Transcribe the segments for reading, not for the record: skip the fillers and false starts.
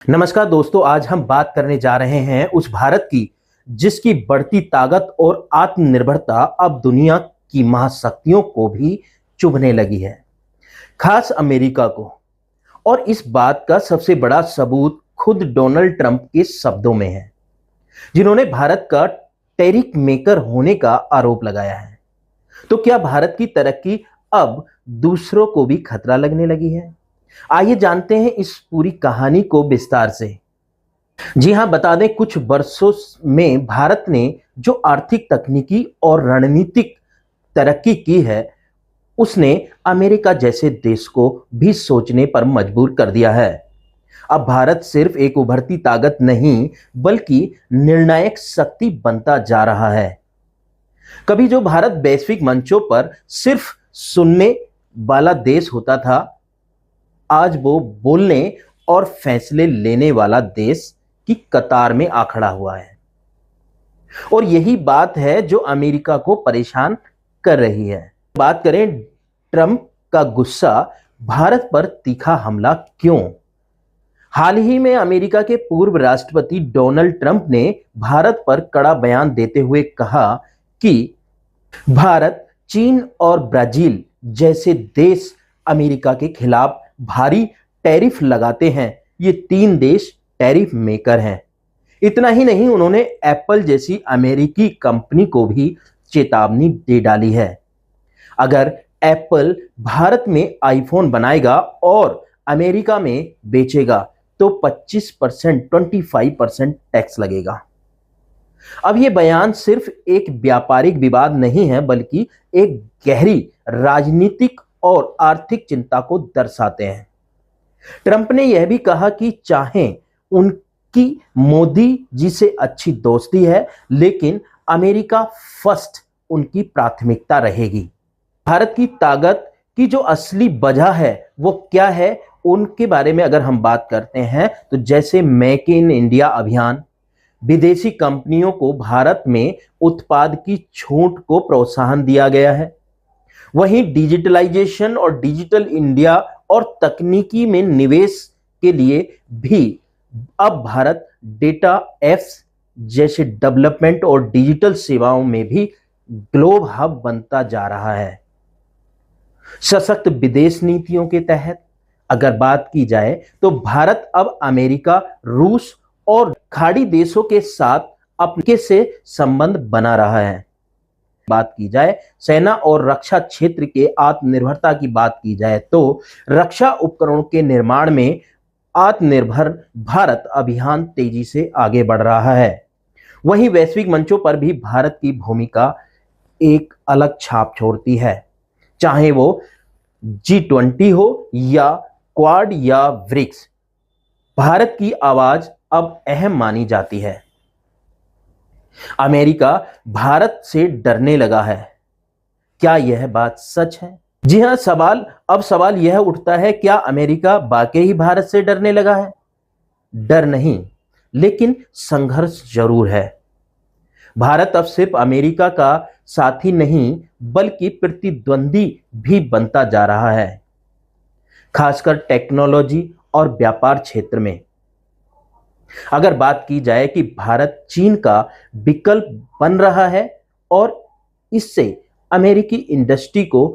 नमस्कार दोस्तों, आज हम बात करने जा रहे हैं उस भारत की जिसकी बढ़ती ताकत और आत्मनिर्भरता अब दुनिया की महाशक्तियों को भी चुभने लगी है, खास अमेरिका को। और इस बात का सबसे बड़ा सबूत खुद डोनाल्ड ट्रंप के शब्दों में है, जिन्होंने भारत का टैरिफ मेकर होने का आरोप लगाया है। तो क्या भारत की तरक्की अब दूसरों को भी खतरा लगने लगी है? आइए जानते हैं इस पूरी कहानी को विस्तार से। जी हां, बता दें, कुछ वर्षों में भारत ने जो आर्थिक, तकनीकी और रणनीतिक तरक्की की है, उसने अमेरिका जैसे देश को भी सोचने पर मजबूर कर दिया है। अब भारत सिर्फ एक उभरती ताकत नहीं, बल्कि निर्णायक शक्ति बनता जा रहा है। कभी जो भारत वैश्विक मंचों पर सिर्फ सुनने वाला देश होता था, आज वो बोलने और फैसले लेने वाला देश की कतार में आ खड़ा हुआ है। और यही बात है जो अमेरिका को परेशान कर रही है। बात करें ट्रंप का गुस्सा भारत पर तीखा हमला क्यों? हाल ही में अमेरिका के पूर्व राष्ट्रपति डोनाल्ड ट्रंप ने भारत पर कड़ा बयान देते हुए कहा कि भारत, चीन और ब्राजील जैसे देश अमेरिका के खिलाफ भारी टैरिफ लगाते हैं। ये तीन देश टैरिफ मेकर हैं। इतना ही नहीं, उन्होंने एप्पल जैसी अमेरिकी कंपनी को भी चेतावनी दे डाली है। अगर एप्पल भारत में आईफोन बनाएगा और अमेरिका में बेचेगा तो 25%, 25% टैक्स लगेगा। अब यह बयान सिर्फ एक व्यापारिक विवाद नहीं है, बल्कि एक गहरी राजनीतिक और आर्थिक चिंता को दर्शाते हैं। ट्रंप ने यह भी कहा कि चाहे उनकी मोदी जी से अच्छी दोस्ती है, लेकिन अमेरिका फर्स्ट उनकी प्राथमिकता रहेगी। भारत की ताकत की जो असली वजह है वो क्या है, उनके बारे में अगर हम बात करते हैं तो जैसे मेक इन इंडिया अभियान, विदेशी कंपनियों को भारत में उत्पाद की छूट को प्रोत्साहन दिया गया है। वहीं डिजिटलाइजेशन और डिजिटल इंडिया और तकनीकी में निवेश के लिए भी अब भारत डेटा एप्स जैसे डेवलपमेंट और डिजिटल सेवाओं में भी ग्लोबल हब बनता जा रहा है। सशक्त विदेश नीतियों के तहत अगर बात की जाए तो भारत अब अमेरिका, रूस और खाड़ी देशों के साथ अपने से संबंध बना रहा है। बात की जाए सेना और रक्षा क्षेत्र के आत्मनिर्भरता की बात की जाए तो रक्षा उपकरणों के निर्माण में आत्मनिर्भर भारत अभियान तेजी से आगे बढ़ रहा है। वहीं वैश्विक मंचों पर भी भारत की भूमिका एक अलग छाप छोड़ती है, चाहे वो G20 हो या क्वाड या ब्रिक्स। भारत की आवाज अब अहम मानी जाती है। अमेरिका भारत से डरने लगा है। क्या यह बात सच है? जी हां, सवाल यह उठता है, क्या अमेरिका वाकई ही भारत से डरने लगा है? डर नहीं, लेकिन संघर्ष जरूर है। भारत अब सिर्फ अमेरिका का साथी नहीं, बल्कि प्रतिद्वंदी भी बनता जा रहा है, खासकर टेक्नोलॉजी और व्यापार क्षेत्र में। अगर बात की जाए कि भारत चीन का विकल्प बन रहा है और इससे अमेरिकी इंडस्ट्री को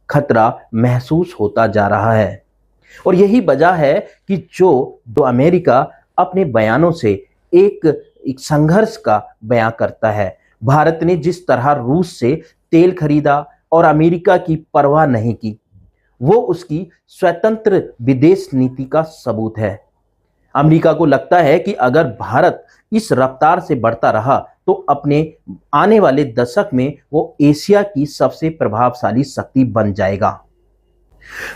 खतरा महसूस होता जा रहा है। और यही वजह है कि जो अमेरिका अपने बयानों से एक संघर्ष का बयान करता है। भारत ने जिस तरह रूस से तेल खरीदा और अमेरिका की परवाह नहीं की, वो उसकी स्वतंत्र विदेश नीति का सबूत है। अमेरिका को लगता है कि अगर भारत इस रफ्तार से बढ़ता रहा तो अपने आने वाले दशक में वो एशिया की सबसे प्रभावशाली शक्ति बन जाएगा।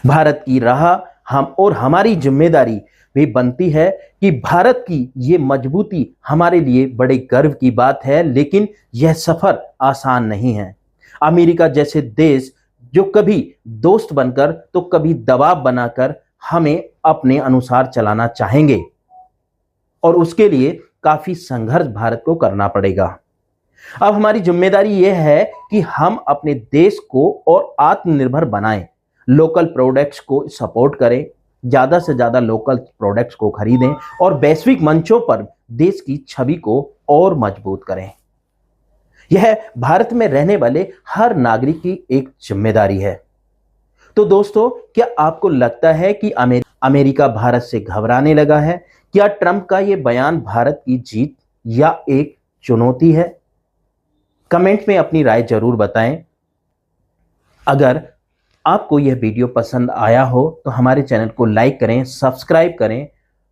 भारत की राह हम और हमारी जिम्मेदारी भी बनती है कि भारत की ये मजबूती हमारे लिए बड़े गर्व की बात है, लेकिन यह सफर आसान नहीं है। अमेरिका जैसे देश जो कभी दोस्त बनकर तो कभी दबाव बनाकर हमें अपने अनुसार चलाना चाहेंगे, और उसके लिए काफी संघर्ष भारत को करना पड़ेगा। अब हमारी जिम्मेदारी यह है कि हम अपने देश को और आत्मनिर्भर बनाएं, लोकल प्रोडक्ट्स को सपोर्ट करें, ज्यादा से ज्यादा लोकल प्रोडक्ट्स को खरीदें और वैश्विक मंचों पर देश की छवि को और मजबूत करें। यह भारत में रहने वाले हर नागरिक की एक जिम्मेदारी है। तो दोस्तों, क्या आपको लगता है कि अमेरिका भारत से घबराने लगा है? क्या ट्रंप का यह बयान भारत की जीत या एक चुनौती है? कमेंट में अपनी राय जरूर बताएं। अगर आपको यह वीडियो पसंद आया हो तो हमारे चैनल को लाइक करें, सब्सक्राइब करें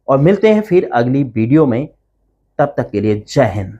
और मिलते हैं फिर अगली वीडियो में। तब तक के लिए जय हिंद।